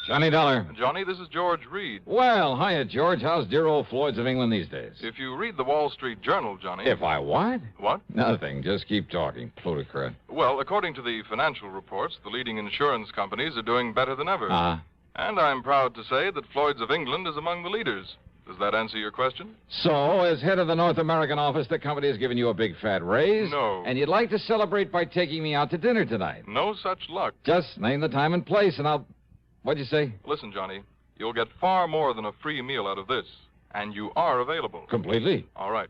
Johnny Dollar. Johnny, this is George Reed. Well, hiya, George. How's dear old Floyd's of England these days? If you read the Wall Street Journal, Johnny... If I what? What? Nothing. Just keep talking, plutocrat. Well, according to the financial reports, the leading insurance companies are doing better than ever. And I'm proud to say that Floyd's of England is among the leaders. Does that answer your question? So, as head of the North American office, the company has given you a big fat raise? No. And you'd like to celebrate by taking me out to dinner tonight? No such luck. Just name the time and place, and I'll... What'd you say? Listen, Johnny, you'll get far more than a free meal out of this. And you are available. Completely? All right.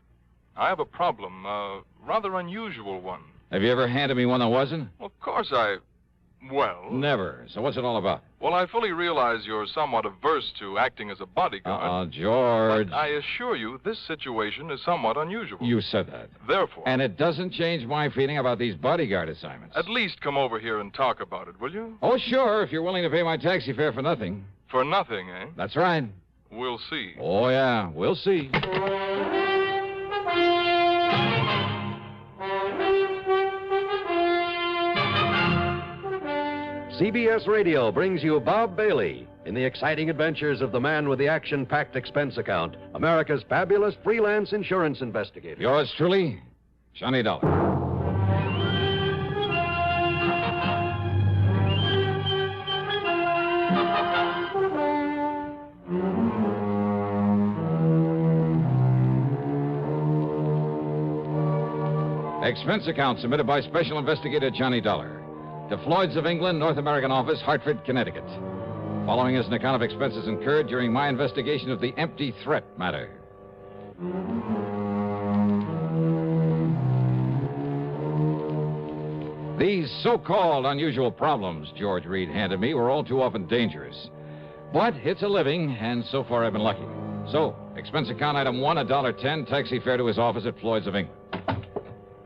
I have a problem, a rather unusual one. Have you ever handed me one that wasn't? Well, of course I... Well... Never. So what's it all about? Well, I fully realize you're somewhat averse to acting as a bodyguard. George. But I assure you, this situation is somewhat unusual. You said that. Therefore... And it doesn't change my feeling about these bodyguard assignments. At least come over here and talk about it, will you? Oh, sure, if you're willing to pay my taxi fare for nothing. For nothing, eh? That's right. We'll see. Oh, yeah, we'll see. CBS Radio brings you Bob Bailey in the exciting adventures of the man with the action-packed expense account, America's fabulous freelance insurance investigator. Yours truly, Johnny Dollar. Expense account submitted by Special Investigator Johnny Dollar to Floyd's of England, North American Office, Hartford, Connecticut. Following is an account of expenses incurred during my investigation of the empty threat matter. These so-called unusual problems George Reed handed me were all too often dangerous. But it's a living, and so far I've been lucky. So, expense account item 1, $1.10, taxi fare to his office at Floyd's of England.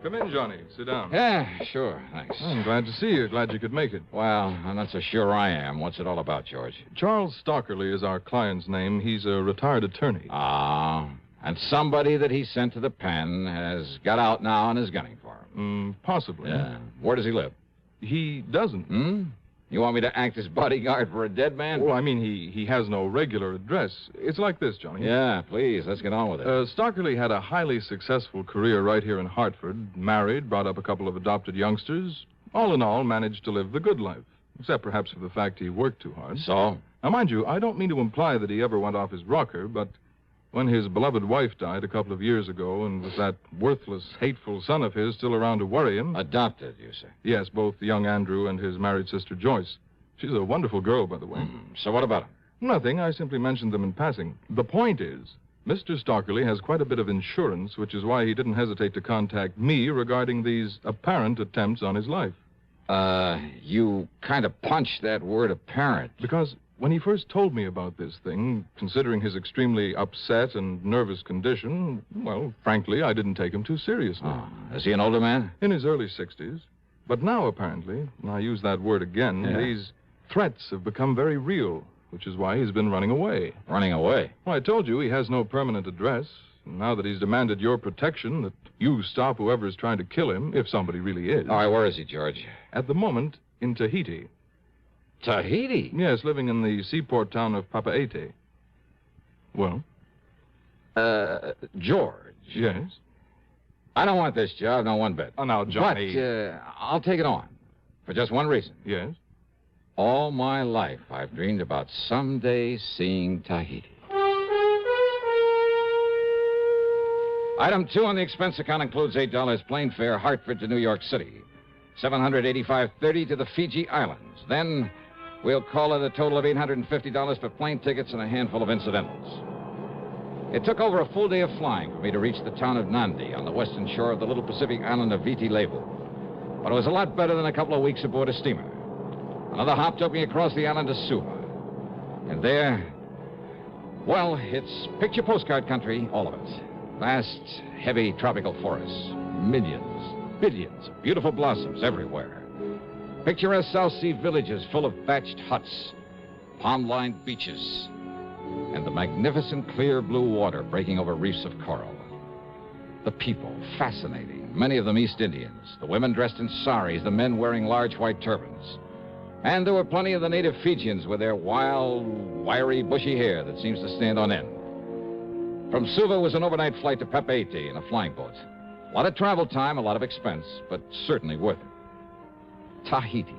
Come in, Johnny. Sit down. Yeah, sure. Thanks. I'm glad to see you. Glad you could make it. Well, I'm not so sure I am. What's it all about, George? Charles Stockerly is our client's name. He's a retired attorney. And somebody that he sent to the pen has got out now and is gunning for him. Possibly. Yeah. Where does he live? He doesn't. You want me to act as bodyguard for a dead man? Well, I mean, he has no regular address. It's like this, Johnny. Yeah, please, let's get on with it. Stockerly had a highly successful career right here in Hartford, married, brought up a couple of adopted youngsters. All in all, managed to live the good life, except perhaps for the fact he worked too hard. So? Now, mind you, I don't mean to imply that he ever went off his rocker, but when his beloved wife died a couple of years ago, and with that worthless, hateful son of his still around to worry him... Adopted, you say? Yes, both young Andrew and his married sister, Joyce. She's a wonderful girl, by the way. So what about him? Nothing. I simply mentioned them in passing. The point is, Mr. Stockerly has quite a bit of insurance, which is why he didn't hesitate to contact me regarding these apparent attempts on his life. You kind of punched that word apparent. Because when he first told me about this thing, considering his extremely upset and nervous condition, well, frankly, I didn't take him too seriously. Is he an older man? In his early 60s. But now, apparently, and I use that word again, these threats have become very real, which is why he's been running away. Running away? Well, I told you he has no permanent address. And now that he's demanded your protection, that you stop whoever is trying to kill him, if somebody really is. All right, where is he, George? At the moment, in Tahiti. Tahiti? Yes, living in the seaport town of Papeete. Well? George. Yes? I don't want this job, not one bit. Oh, now, Johnny. But I'll take it on. For just one reason. Yes? All my life, I've dreamed about someday seeing Tahiti. Item 2 on the expense account includes $8 plane fare, Hartford to New York City. $785.30 to the Fiji Islands. Then we'll call it a total of $850 for plane tickets and a handful of incidentals. It took over a full day of flying for me to reach the town of Nandi on the western shore of the little Pacific island of Viti Levu. But it was a lot better than a couple of weeks aboard a steamer. Another hop took me across the island to Suva. And there, well, it's picture postcard country, all of it. Vast, heavy tropical forests. Millions, billions of beautiful blossoms everywhere. Picturesque South Sea villages full of thatched huts, palm-lined beaches, and the magnificent clear blue water breaking over reefs of coral. The people, fascinating, many of them East Indians. The women dressed in saris, the men wearing large white turbans. And there were plenty of the native Fijians with their wild, wiry, bushy hair that seems to stand on end. From Suva was an overnight flight to Papeete in a flying boat. A lot of travel time, a lot of expense, but certainly worth it. Tahiti,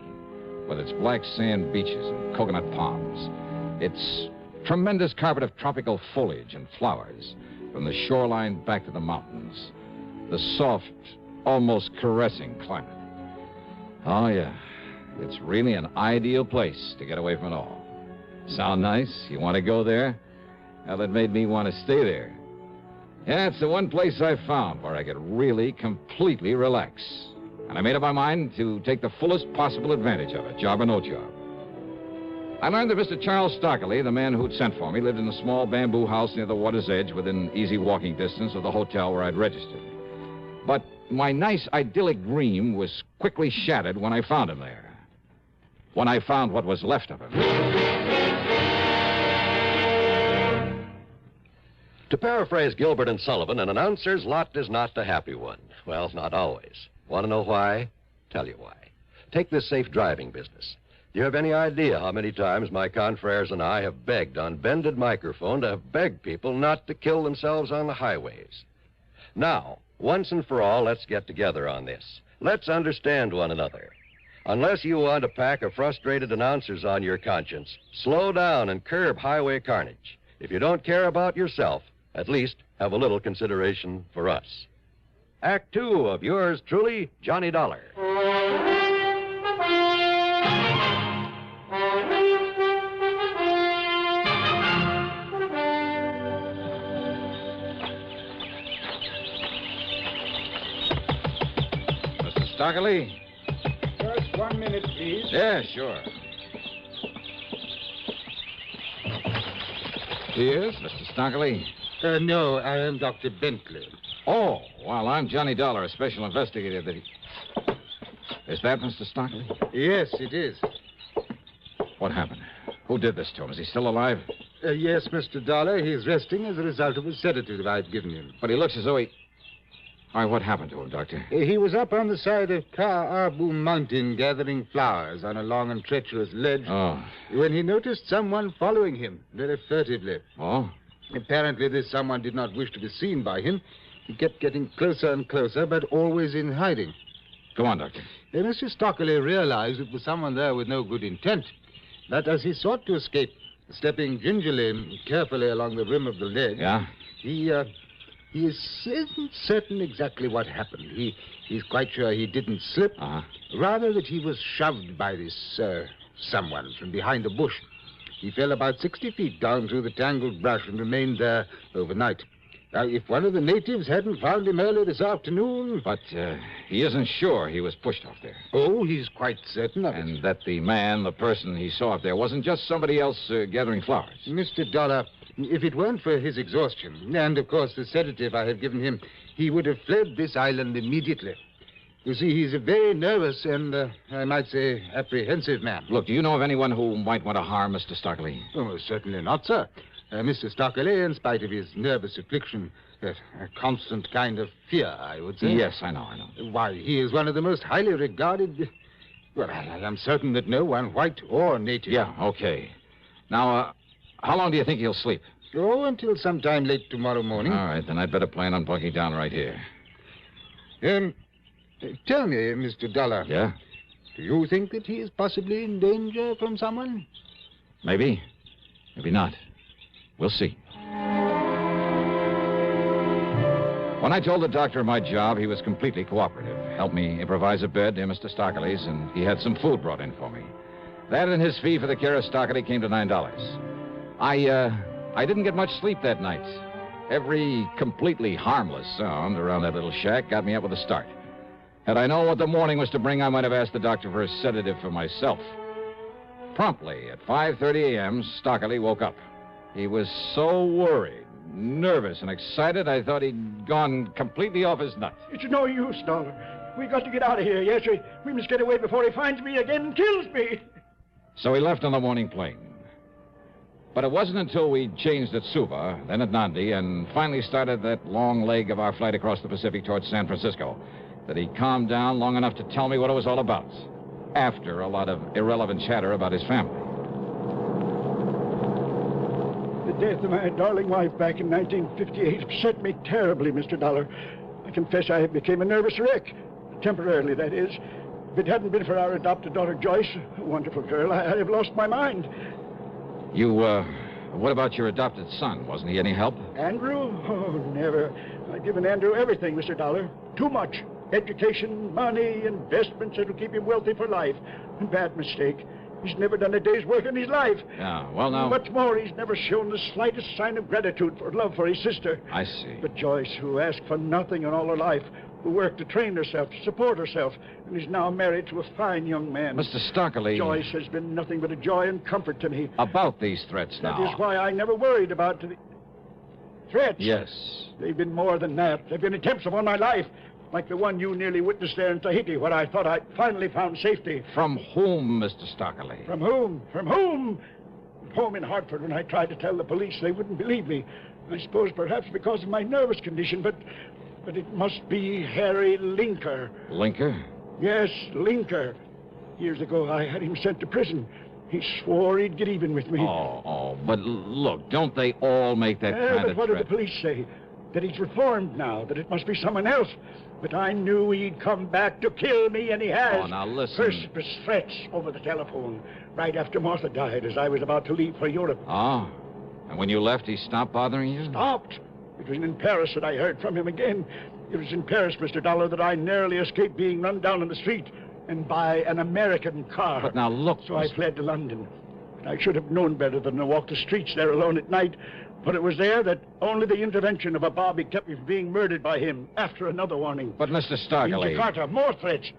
with its black sand beaches and coconut palms, its tremendous carpet of tropical foliage and flowers, from the shoreline back to the mountains, the soft, almost caressing climate. Oh, yeah, it's really an ideal place to get away from it all. Sound nice? You want to go there? Well, it made me want to stay there. Yeah, it's the one place I found where I could really completely relax. And I made up my mind to take the fullest possible advantage of it, job or no job. I learned that Mr. Charles Stockley, the man who'd sent for me, lived in a small bamboo house near the water's edge within easy walking distance of the hotel where I'd registered. But my nice, idyllic dream was quickly shattered when I found him there. When I found what was left of him. To paraphrase Gilbert and Sullivan, an announcer's lot is not a happy one. Well, not always. Want to know why? Tell you why. Take this safe driving business. Do you have any idea how many times my confreres and I have begged on bended microphone to have begged people not to kill themselves on the highways? Now, once and for all, let's get together on this. Let's understand one another. Unless you want a pack of frustrated announcers on your conscience, slow down and curb highway carnage. If you don't care about yourself, at least have a little consideration for us. Act 2 of yours truly, Johnny Dollar. Mr. Stockley? Just 1 minute, please. Yeah, sure. Yes, Mr. Stockley? No, I am Dr. Bentley. Oh, well, I'm Johnny Dollar, a special investigator that he... Is that Mr. Stockley? Yes, it is. What happened? Who did this to him? Is he still alive? Yes, Mr. Dollar. He's resting as a result of a sedative I've given him. But he looks as though he... All right, what happened to him, Doctor? He was up on the side of Ka Arbu Mountain gathering flowers on a long and treacherous ledge when he noticed someone following him very furtively. Oh? Apparently, this someone did not wish to be seen by him. He kept getting closer and closer, but always in hiding. Go on, Doctor. Mr. Stockley realized it was someone there with no good intent. But as he sought to escape, stepping gingerly and carefully along the rim of the ledge, Yeah? he isn't certain exactly what happened. He's quite sure he didn't slip. Rather that he was shoved by this someone from behind a bush. He fell about 60 feet down through the tangled brush and remained there overnight. Now, if one of the natives hadn't found him early this afternoon... But he isn't sure he was pushed off there. Oh, he's quite certain of it. And that the man, the person he saw up there, wasn't just somebody else gathering flowers. Mr. Dollar, if it weren't for his exhaustion, and, of course, the sedative I have given him, he would have fled this island immediately. You see, he's a very nervous and, I might say, apprehensive man. Look, do you know of anyone who might want to harm Mr. Stockley? Oh, certainly not, sir. Mr. Stockley, in spite of his nervous affliction, a constant kind of fear, I would say. Yes, I know. Why, he is one of the most highly regarded... Well, I am certain that no one, white or native... Yeah, okay. Now, how long do you think he'll sleep? Oh, until sometime late tomorrow morning. All right, then I'd better plan on bunking down right here. Tell me, Mr. Dollar. Yeah? Do you think that he is possibly in danger from someone? Maybe. Maybe not. We'll see. When I told the doctor my job, he was completely cooperative. Helped me improvise a bed near Mr. Stockley's, and he had some food brought in for me. That and his fee for the care of Stockley came to $9. I didn't get much sleep that night. Every completely harmless sound around that little shack got me up with a start. Had I known what the morning was to bring, I might have asked the doctor for a sedative for myself. Promptly at 5:30 a.m., Stockley woke up. He was so worried, nervous, and excited, I thought he'd gone completely off his nut. It's no use, Dollar. We got to get out of here, yes, sir. We must get away before he finds me again and kills me. So he left on the morning plane. But it wasn't until we changed at Suva, then at Nandi, and finally started that long leg of our flight across the Pacific towards San Francisco that he calmed down long enough to tell me what it was all about. after a lot of irrelevant chatter about his family. The death of my darling wife back in 1958 upset me terribly, Mr. Dollar. I confess I became a nervous wreck. Temporarily, that is. If it hadn't been for our adopted daughter, Joyce, a wonderful girl, I'd have lost my mind. What about your adopted son? Wasn't he any help? Andrew? Oh, never. I've given Andrew everything, Mr. Dollar. Too much. Education, money, investments that'll keep him wealthy for life. And bad mistake. He's never done a day's work in his life. Yeah, well, now... What's more, he's never shown the slightest sign of gratitude for love for his sister. I see. But Joyce, who asked for nothing in all her life, who worked to train herself, to support herself, and is now married to a fine young man. Mr. Stockley... Joyce has been nothing but a joy and comfort to me. About these threats now. That is why I never worried about the... Threats? Yes. They've been more than that. They've been attempts upon my life. Like the one you nearly witnessed there in Tahiti, where I thought I'd finally found safety. From whom, Mr. Stockley? From whom? From whom? Home in Hartford, when I tried to tell the police, they wouldn't believe me. I suppose perhaps because of my nervous condition, but it must be Harry Linker. Linker? Yes, Linker. Years ago, I had him sent to prison. He swore he'd get even with me. But look, don't they all make that kind but of what threat? did the police say? That he's reformed now, that it must be someone else. But I knew he'd come back to kill me, and he has. Oh, now listen. First was threats over the telephone, right after Martha died, as I was about to leave for Europe. Oh, and when you left, he stopped bothering you? Stopped. It was in Paris that I heard from him again. It was in Paris, Mr. Dollar, that I narrowly escaped being run down in the street and by an American car. But now look... So I fled to London. I should have known better than to walk the streets there alone at night. But it was there that only the intervention of a bobby kept me from being murdered by him after another warning. But, Mr. Stockley... In Jakarta, more threats.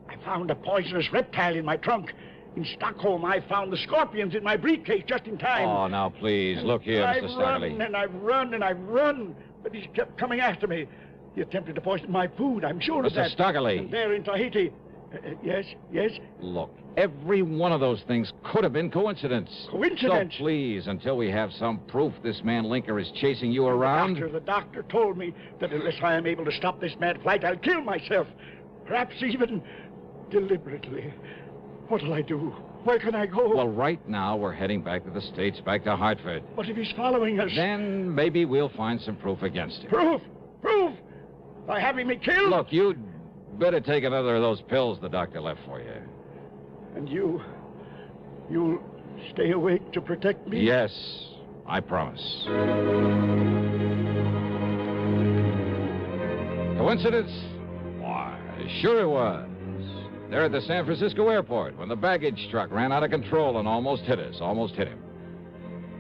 I found a poisonous reptile in my trunk. In Stockholm, I found the scorpions in my briefcase just in time. Oh, now, please, look here, Mr. Stockley. I've run, but he kept coming after me. He attempted to poison my food, I'm sure of that. Mr. Stockley. And there in Tahiti. Yes? Look, every one of those things could have been coincidence. Coincidence? So please, until we have some proof this man Linker is chasing you around... The doctor told me that unless I am able to stop this mad flight, I'll kill myself. Perhaps even deliberately. What'll I do? Where can I go? Well, right now, we're heading back to the States, back to Hartford. What if he's following us? Then maybe we'll find some proof against him. Proof? By having me killed? Look, you'd better take another of those pills the doctor left for you. And you'll stay awake to protect me? Yes, I promise. Coincidence? Why, sure it was. There at the San Francisco airport when the baggage truck ran out of control and almost hit us, almost hit him.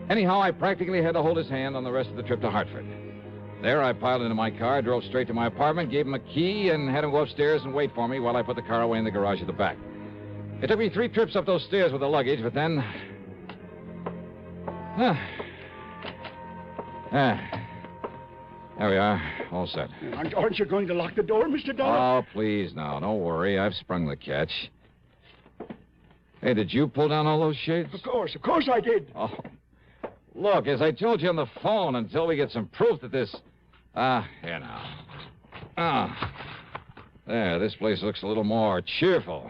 Anyhow, I practically had to hold his hand on the rest of the trip to Hartford. There, I piled into my car, drove straight to my apartment, gave him a key, and had him go upstairs and wait for me while I put the car away in the garage at the back. It took me 3 trips up those stairs with the luggage, but then... There we are, all set. Aren't you going to lock the door, Mr. Dollar? Oh, please, now, don't worry. I've sprung the catch. Hey, did you pull down all those shades? Of course I did. Oh. Look, as I told you on the phone, until we get some proof that this... here now. There, this place looks a little more cheerful.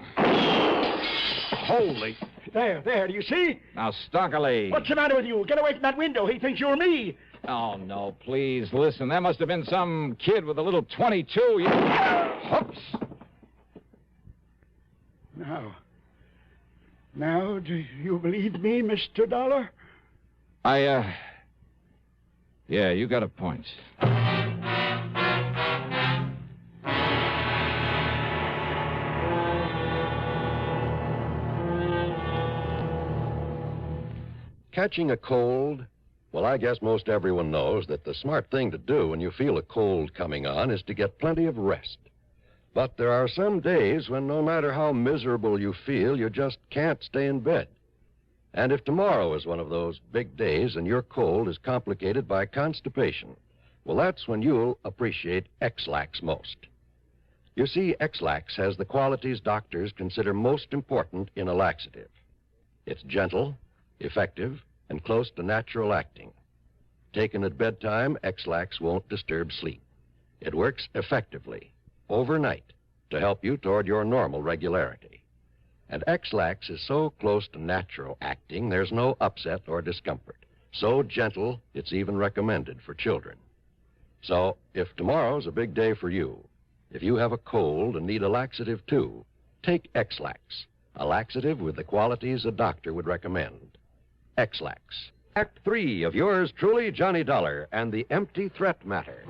Holy... There, do you see? Now, Stockley. What's the matter with you? Get away from that window. He thinks you're me. Oh, no, please, listen. That must have been some kid with a little .22. Hooks! Now, do you believe me, Mr. Dollar? Yeah, you got a point. Catching a cold? Well, I guess most everyone knows that the smart thing to do when you feel a cold coming on is to get plenty of rest. But there are some days when no matter how miserable you feel, you just can't stay in bed. And if tomorrow is one of those big days and your cold is complicated by constipation, well, that's when you'll appreciate X-Lax most. You see, X-Lax has the qualities doctors consider most important in a laxative. It's gentle, effective, and close to natural acting. Taken at bedtime, X-Lax won't disturb sleep. It works effectively, overnight, to help you toward your normal regularity. And X-Lax is so close to natural acting, there's no upset or discomfort. So gentle, it's even recommended for children. So, if tomorrow's a big day for you, if you have a cold and need a laxative too, take X-Lax, a laxative with the qualities a doctor would recommend. X-Lax. Act 3 of yours truly, Johnny Dollar, and the Empty Threat Matter.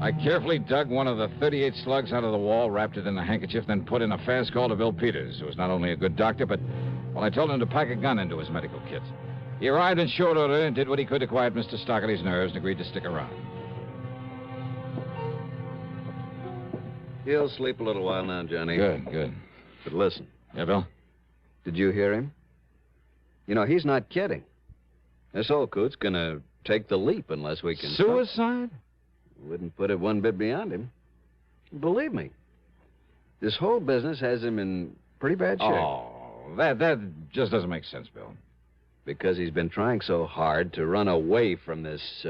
I carefully dug one of the 38 slugs out of the wall, wrapped it in a handkerchief, then put in a fast call to Bill Peters, who was not only a good doctor, but, well, I told him to pack a gun into his medical kit. He arrived in short order and did what he could to quiet Mr. Stockley's nerves and agreed to stick around. He'll sleep a little while now, Johnny. Good. But listen. Yeah, Bill? Did you hear him? You know, he's not kidding. This old coot's gonna take the leap unless we can... Suicide? Wouldn't put it one bit beyond him. Believe me. This whole business has him in pretty bad shape. Oh, that just doesn't make sense, Bill. Because he's been trying so hard to run away from this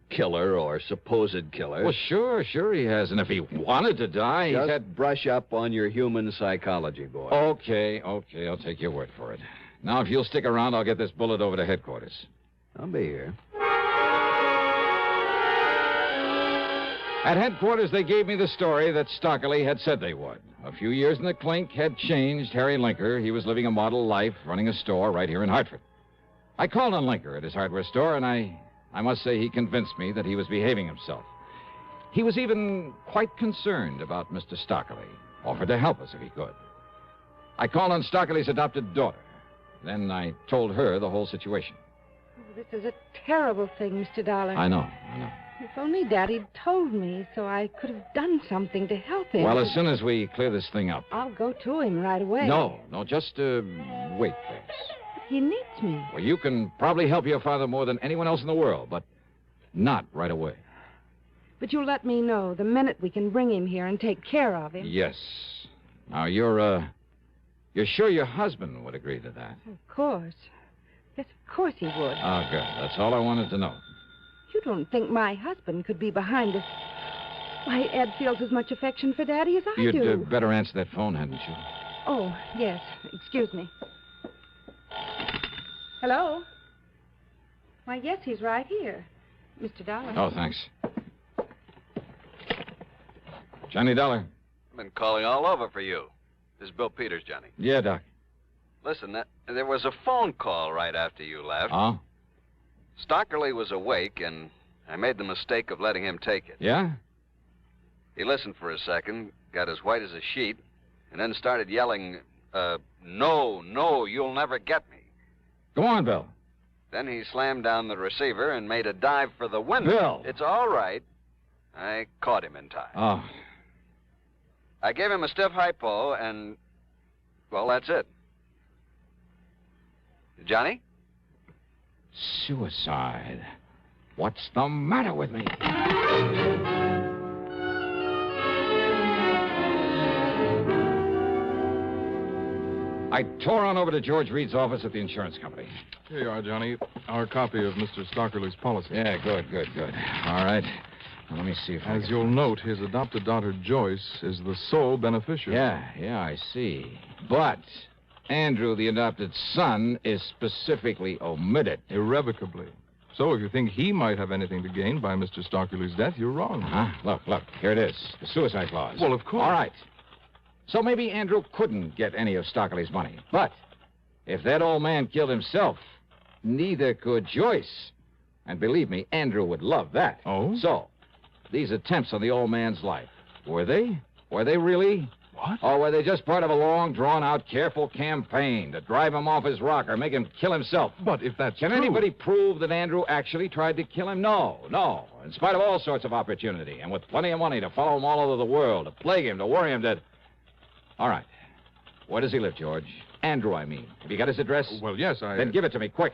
killer or supposed killer. Well, sure he has. And if he wanted to die, Just he's had... brush up on your human psychology, boy. Okay, I'll take your word for it. Now, if you'll stick around, I'll get this bullet over to headquarters. I'll be here. At headquarters, they gave me the story that Stockley had said they would. A few years in the clink had changed Harry Linker. He was living a model life, running a store right here in Hartford. I called on Linker at his hardware store, and I must say he convinced me that he was behaving himself. He was even quite concerned about Mr. Stockley, offered to help us if he could. I called on Stockley's adopted daughter. Then I told her the whole situation. This is a terrible thing, Mr. Dollar. I know. If only Daddy'd told me so I could have done something to help him. Well, as soon as we clear this thing up. I'll go to him right away. No, just wait, please. He needs me. Well, you can probably help your father more than anyone else in the world, but not right away. But you'll let me know the minute we can bring him here and take care of him. Yes. Now, you're sure your husband would agree to that? Of course. Yes, of course he would. Oh, good. That's all I wanted to know. You don't think my husband could be behind us? Why, Ed feels as much affection for Daddy as I do. You'd better answer that phone, hadn't you? Oh, yes. Excuse me. Hello? Why, yes, he's right here. Mr. Dollar. Oh, thanks. Johnny Dollar. I've been calling all over for you. This is Bill Peters, Johnny. Yeah, Doc. Listen, there was a phone call right after you left. Oh? Stockley was awake, and I made the mistake of letting him take it. Yeah? He listened for a second, got as white as a sheet, and then started yelling, no, you'll never get me. Go on, Bill. Then he slammed down the receiver and made a dive for the window. Bill! It's all right. I caught him in time. Oh. I gave him a stiff hypo, and, well, that's it. Johnny? Suicide. What's the matter with me? I tore on over to George Reed's office at the insurance company. Here you are, Johnny. Our copy of Mr. Stockerly's policy. Yeah, good. All right. Now, let me see if I As can... you'll note, his adopted daughter, Joyce, is the sole beneficiary. Yeah, I see. But Andrew, the adopted son, is specifically omitted. Irrevocably. So if you think he might have anything to gain by Mr. Stockerly's death, you're wrong. Huh? Look. Here it is. The suicide clause. Well, of course. All right. So maybe Andrew couldn't get any of Stockley's money. But if that old man killed himself, neither could Joyce. And believe me, Andrew would love that. Oh? So, these attempts on the old man's life, were they? Were they really? What? Or were they just part of a long, drawn-out, careful campaign to drive him off his rocker, make him kill himself? But if that's Can true... anybody prove that Andrew actually tried to kill him? No. In spite of all sorts of opportunity, and with plenty of money to follow him all over the world, to plague him, to worry him, to... All right. Where does he live, George? Andrew, I mean. Have you got his address? Well, yes, Then give it to me, quick.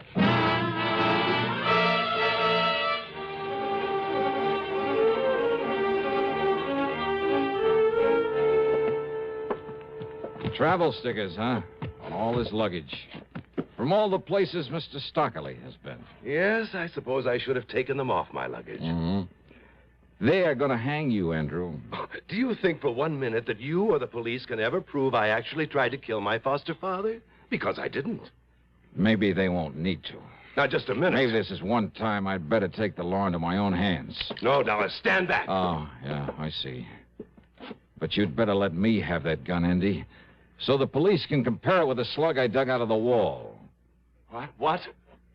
Travel stickers, huh? On all his luggage. From all the places Mr. Stockley has been. Yes, I suppose I should have taken them off my luggage. Mm-hmm. They are going to hang you, Andrew. Do you think for 1 minute that you or the police can ever prove I actually tried to kill my foster father? Because I didn't. Maybe they won't need to. Now, just a minute. Maybe this is one time I'd better take the law into my own hands. No, Dollar, stand back. Oh, yeah, I see. But you'd better let me have that gun, Andy, so the police can compare it with the slug I dug out of the wall. What?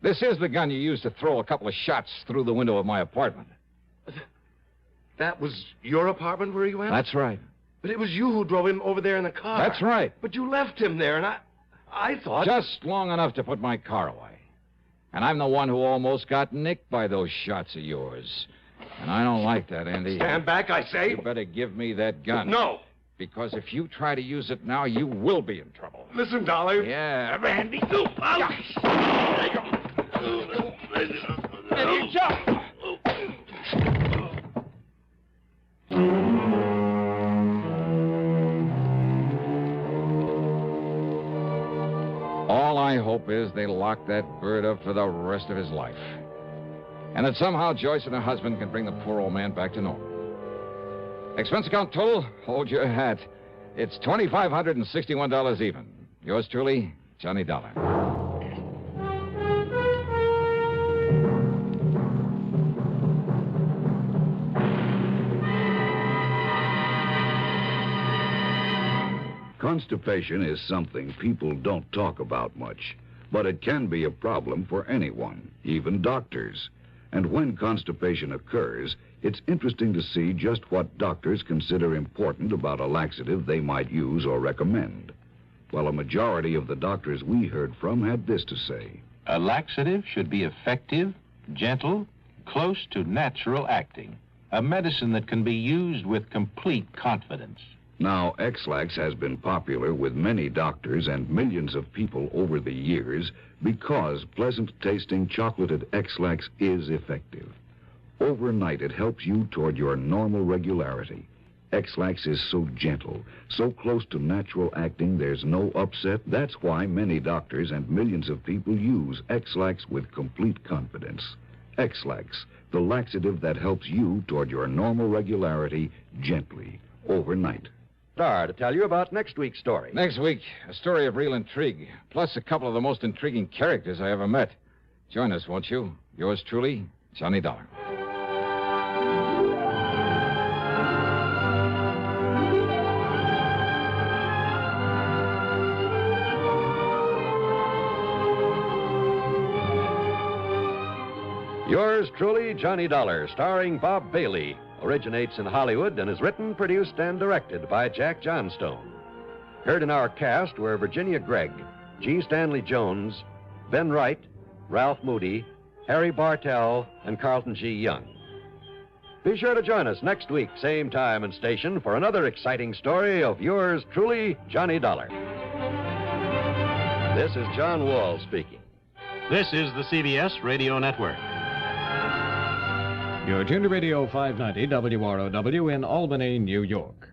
This is the gun you used to throw a couple of shots through the window of my apartment. That was your apartment where he went? That's right. But it was you who drove him over there in the car. That's right. But you left him there, and I thought... Just long enough to put my car away. And I'm the one who almost got nicked by those shots of yours. And I don't like that, Andy. Stand back, I say. You better give me that gun. No. Because if you try to use it now, you will be in trouble. Listen, Dollar. Yeah. Randy. Andy, jump! All I hope is they lock that bird up for the rest of his life. And that somehow Joyce and her husband can bring the poor old man back to normal. Expense account total, hold your hat. It's $2,561 even. Yours truly, Johnny Dollar. Constipation is something people don't talk about much, but it can be a problem for anyone, even doctors. And when constipation occurs, it's interesting to see just what doctors consider important about a laxative they might use or recommend. Well, a majority of the doctors we heard from had this to say. A laxative should be effective, gentle, close to natural acting. A medicine that can be used with complete confidence. Now, X-Lax has been popular with many doctors and millions of people over the years because pleasant-tasting chocolated X-Lax is effective. Overnight, it helps you toward your normal regularity. X-Lax is so gentle, so close to natural acting, there's no upset. That's why many doctors and millions of people use X-Lax with complete confidence. X-Lax, the laxative that helps you toward your normal regularity gently, overnight. Star to tell you about next week's story. Next week, a story of real intrigue, plus a couple of the most intriguing characters I ever met. Join us, won't you? Yours truly, Johnny Dollar. Yours truly, Johnny Dollar, starring Bob Bailey. Originates in Hollywood and is written, produced, and directed by Jack Johnstone. Heard in our cast were Virginia Gregg, G. Stanley Jones, Ben Wright, Ralph Moody, Harry Bartell, and Carlton G. Young. Be sure to join us next week, same time and station, for another exciting story of yours truly, Johnny Dollar. This is John Wall speaking. This is the CBS Radio Network. You're tuned to Radio 590 WROW in Albany, New York.